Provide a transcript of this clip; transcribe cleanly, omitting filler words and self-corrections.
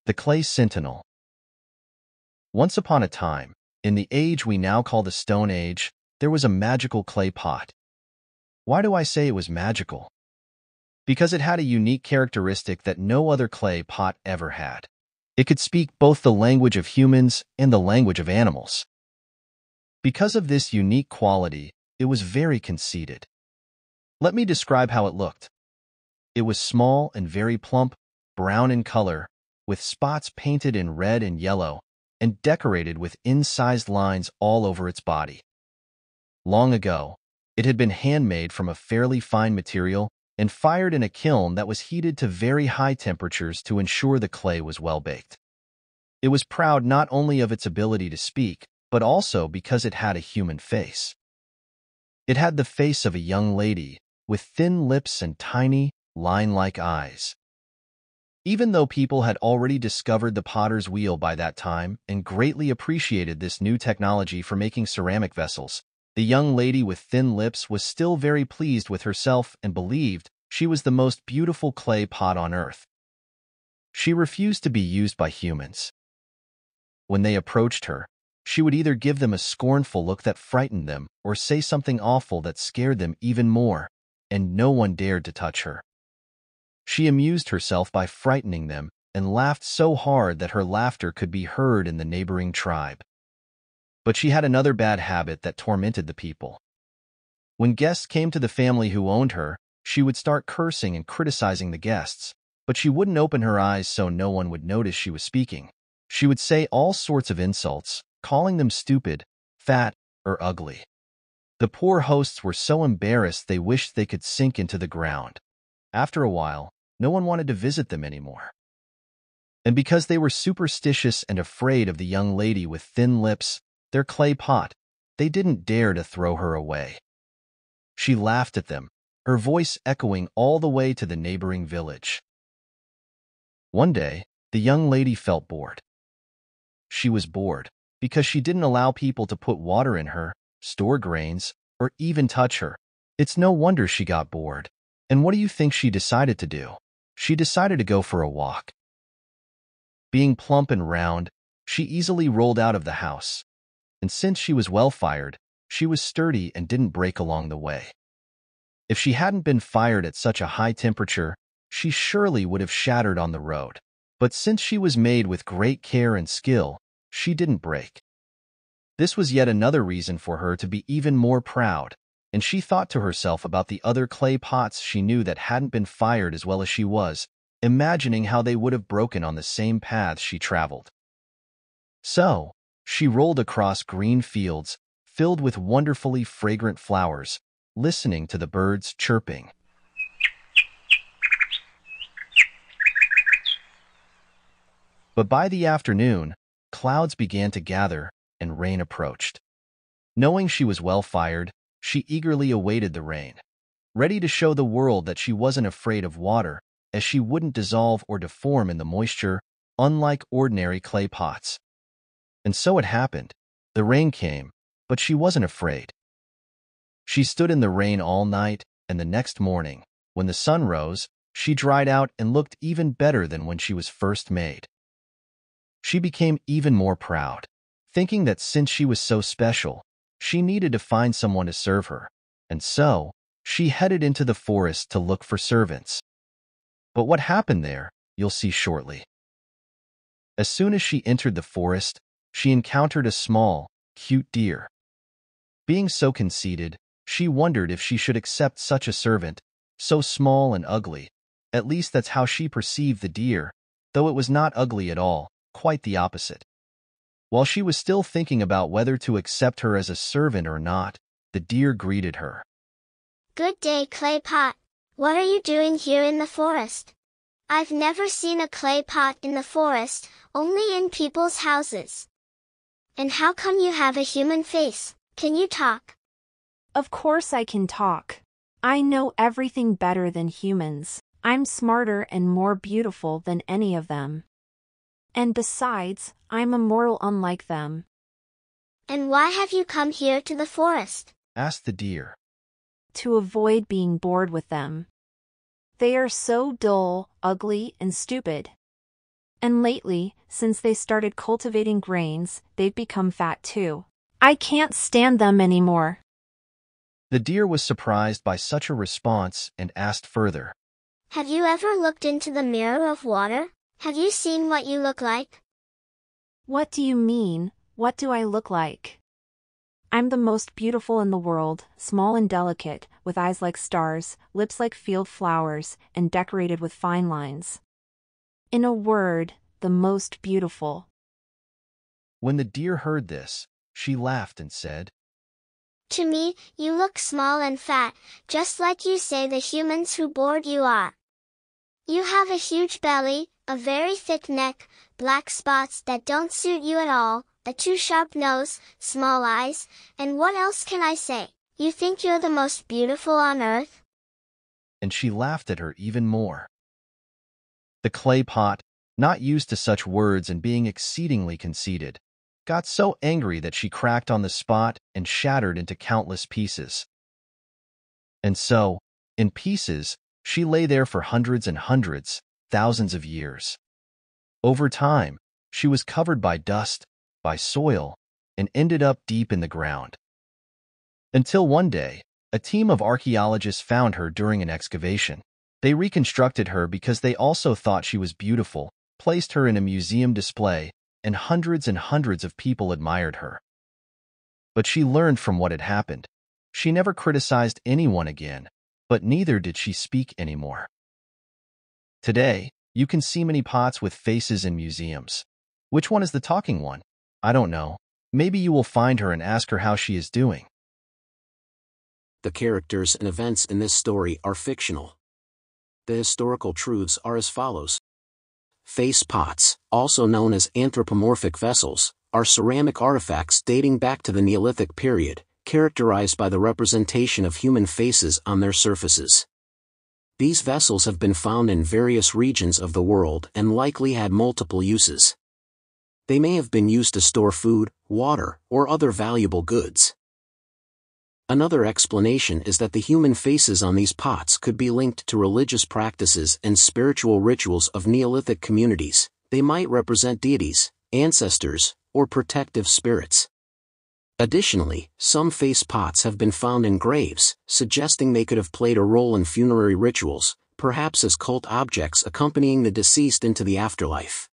The Clay Sentinel. Once upon a time, in the age we now call the Stone Age, there was a magical clay pot. Why do I say it was magical? Because it had a unique characteristic that no other clay pot ever had. It could speak both the language of humans and the language of animals. Because of this unique quality, it was very conceited. Let me describe how it looked. It was small and very plump, brown in color, with spots painted in red and yellow, and decorated with incised lines all over its body. Long ago, it had been handmade from a fairly fine material and fired in a kiln that was heated to very high temperatures to ensure the clay was well baked. It was proud not only of its ability to speak, but also because it had a human face. It had the face of a young lady, with thin lips and tiny, line-like eyes. Even though people had already discovered the potter's wheel by that time and greatly appreciated this new technology for making ceramic vessels, the young lady with thin lips was still very pleased with herself and believed she was the most beautiful clay pot on earth. She refused to be used by humans. When they approached her, she would either give them a scornful look that frightened them or say something awful that scared them even more, and no one dared to touch her. She amused herself by frightening them and laughed so hard that her laughter could be heard in the neighboring tribe. But she had another bad habit that tormented the people. When guests came to the family who owned her, she would start cursing and criticizing the guests, but she wouldn't open her eyes so no one would notice she was speaking. She would say all sorts of insults, calling them stupid, fat, or ugly. The poor hosts were so embarrassed they wished they could sink into the ground. After a while, no one wanted to visit them anymore. And because they were superstitious and afraid of the young lady with thin lips, their clay pot, they didn't dare to throw her away. She laughed at them, her voice echoing all the way to the neighboring village. One day, the young lady felt bored. She was bored because she didn't allow people to put water in her, store grains, or even touch her. It's no wonder she got bored. And what do you think she decided to do? She decided to go for a walk. Being plump and round, she easily rolled out of the house. And since she was well fired, she was sturdy and didn't break along the way. If she hadn't been fired at such a high temperature, she surely would have shattered on the road. But since she was made with great care and skill, she didn't break. This was yet another reason for her to be even more proud, and she thought to herself about the other clay pots she knew that hadn't been fired as well as she was, imagining how they would have broken on the same paths she traveled. So, she rolled across green fields filled with wonderfully fragrant flowers, listening to the birds chirping. But by the afternoon, clouds began to gather and rain approached. Knowing she was well fired, she eagerly awaited the rain, ready to show the world that she wasn't afraid of water, as she wouldn't dissolve or deform in the moisture, unlike ordinary clay pots. And so it happened. The rain came, but she wasn't afraid. She stood in the rain all night, and the next morning, when the sun rose, she dried out and looked even better than when she was first made. She became even more proud, thinking that since she was so special, she needed to find someone to serve her, and so she headed into the forest to look for servants. But what happened there, you'll see shortly. As soon as she entered the forest, she encountered a small, cute deer. Being so conceited, she wondered if she should accept such a servant, so small and ugly. At least that's how she perceived the deer, though it was not ugly at all, quite the opposite. While she was still thinking about whether to accept her as a servant or not, the deer greeted her. Good day, clay pot. What are you doing here in the forest? I've never seen a clay pot in the forest, only in people's houses. And how come you have a human face? Can you talk? Of course I can talk. I know everything better than humans. I'm smarter and more beautiful than any of them. And besides, I'm immortal unlike them. And why have you come here to the forest? Asked the deer. To avoid being bored with them. They are so dull, ugly, and stupid. And lately, since they started cultivating grains, they've become fat too. I can't stand them anymore. The deer was surprised by such a response and asked further. Have you ever looked into the mirror of water? Have you seen what you look like? What do you mean? What do I look like? I'm the most beautiful in the world, small and delicate, with eyes like stars, lips like field flowers, and decorated with fine lines. In a word, the most beautiful. When the deer heard this, she laughed and said, To me, you look small and fat, just like you say the humans who bored you are. You have a huge belly, a very thick neck, black spots that don't suit you at all, a too sharp nose, small eyes, and what else can I say? You think you're the most beautiful on earth? and she laughed at her even more. The clay pot, not used to such words and being exceedingly conceited, got so angry that she cracked on the spot and shattered into countless pieces. And so, in pieces, she lay there for hundreds and hundreds, thousands of years. Over time, she was covered by dust, by soil, and ended up deep in the ground. Until one day, a team of archaeologists found her during an excavation. They reconstructed her because they also thought she was beautiful, placed her in a museum display, and hundreds of people admired her. But she learned from what had happened. She never criticized anyone again, but neither did she speak anymore. Today, you can see many pots with faces in museums. Which one is the talking one? I don't know. Maybe you will find her and ask her how she is doing. The characters and events in this story are fictional. The historical truths are as follows. Face pots, also known as anthropomorphic vessels, are ceramic artifacts dating back to the Neolithic period, characterized by the representation of human faces on their surfaces. These vessels have been found in various regions of the world and likely had multiple uses. They may have been used to store food, water, or other valuable goods. Another explanation is that the human faces on these pots could be linked to religious practices and spiritual rituals of Neolithic communities. They might represent deities, ancestors, or protective spirits. Additionally, some face pots have been found in graves, suggesting they could have played a role in funerary rituals, perhaps as cult objects accompanying the deceased into the afterlife.